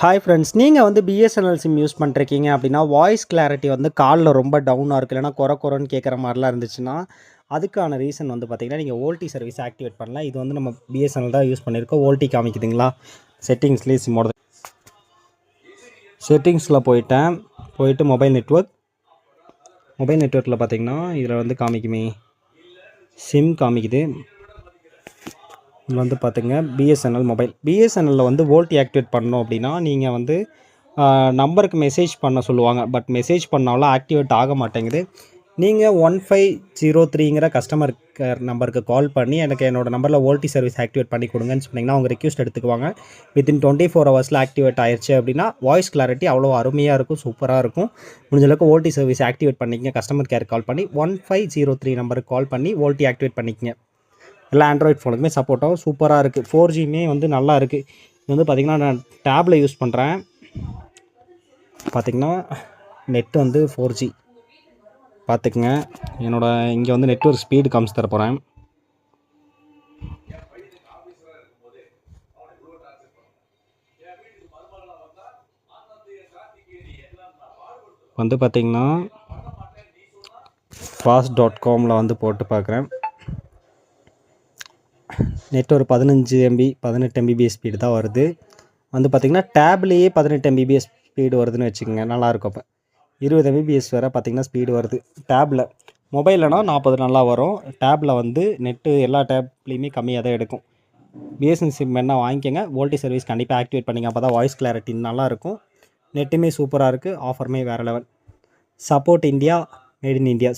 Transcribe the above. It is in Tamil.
ஹாய் ஃப்ரெண்ட்ஸ், நீங்கள் வந்து பிஎஸ்என்எல் சிம் யூஸ் பண்ணிருக்கீங்க அப்படின்னா வாய்ஸ் கிளாரிட்டி வந்து காலில் ரொம்ப டவுனாக இருக்குது, இல்லைனா குறைன்னு கேட்குற மாதிரிலாம் இருந்துச்சுன்னா அதுக்கான ரீசன் வந்து பார்த்திங்கன்னா நீங்கள் ஓல்டி சர்வீஸ் ஆக்டிவேட் பண்ணலாம். இது வந்து நம்ம பிஎஸ்என்எல் தான் யூஸ் பண்ணியிருக்கோம். ஓல்டி காமிக்குதுங்களா? செட்டிங்ஸ்லேயே சிம்மோட செட்டிங்ஸில் போயிட்டு மொபைல் நெட்ஒர்க்கில் பார்த்திங்கன்னா இதில் வந்து காமிக்குமே சிம் காமிக்குது. வந்து பார்த்துங்க பிஎஸ்என்எல் மொபைல். பிஎஸ்என்எல்லில் வந்து வோல்டி ஆக்டிவேட் பண்ணோம் அப்படின்னா நீங்கள் வந்து நம்பருக்கு மெசேஜ் பண்ண சொல்லுவாங்க. பட் மெசேஜ் பண்ணாலும் ஆக்டிவேட் ஆக மாட்டேங்குது. நீங்கள் 1503ங்கிற கஸ்டமர் கேர் நம்பருக்கு கால் பண்ணி எனக்கு என்னோடய நம்பரில் வோல்டி சர்வீஸ் ஆக்டிவேட் பண்ணி கொடுங்கன்னு சொன்னிங்கன்னா அவங்க ரெக்வஸ்ட் எடுத்துக்குவாங்க. வித்தின் 24 ஹவர்ஸில் ஆக்டிவேட் ஆயிடுச்சு அப்படின்னா வாய்ஸ் கிளாரிட்டி அவ்வளோ அருமையாக இருக்கும், சூப்பராக இருக்கும். முடிஞ்சளவுக்கு வோல்டி சர்வீஸ் ஆக்டிவேட் பண்ணிக்கங்க. கஸ்டமர் கேர் கால் பண்ணி 1503 நம்பருக்கு கால் பண்ணி வோல்டி ஆக்டிவேட் பண்ணிக்கங்க. எல்லா ஆண்ட்ராய்ட் ஃபோனுக்குமே சப்போர்ட் ஆகும். சூப்பராக இருக்குது. 4Gமே வந்து நல்லா இருக்குது. இது வந்து பார்த்திங்கன்னா நான் டேப்பில் யூஸ் பண்ணுறேன். பார்த்திங்கன்னா நெட் வந்து 4G பார்த்துக்குங்க. இங்கே வந்து நெட்வொர்க் ஸ்பீடு காமிச்சு தர போகிறேன். வந்து பார்த்திங்கன்னா fast.comல வந்து போட்டு பார்க்குறேன். நெட் ஒரு 15 MB 18 MBPS ஸ்பீடு தான் வருது. வந்து பார்த்திங்கன்னா டேப்லேயே 18 MBPS ஸ்பீடு வருதுன்னு வச்சுக்கோங்க, நல்லாயிருக்கும். அப்போ 20 MBPS வரை பார்த்திங்கன்னா ஸ்பீடு வருது டேப்பில். மொபைல்லனா 40 நல்லா வரும். டேப்பில் வந்து நெட்டு எல்லா டேப்லேயுமே கம்மியாக தான் எடுக்கும். பிஎஸ்என்எல் சிம் வேணால் வாங்கிக்கோங்க. வோல்டி சர்வீஸ் கண்டிப்பாக ஆக்டிவேட் பண்ணிங்க. அப்போ தான் வாய்ஸ் கிளாரிட்டி நல்லாயிருக்கும். நெட்டுமே சூப்பராக இருக்குது. ஆஃபருமே வேறு level. Support India, made in India.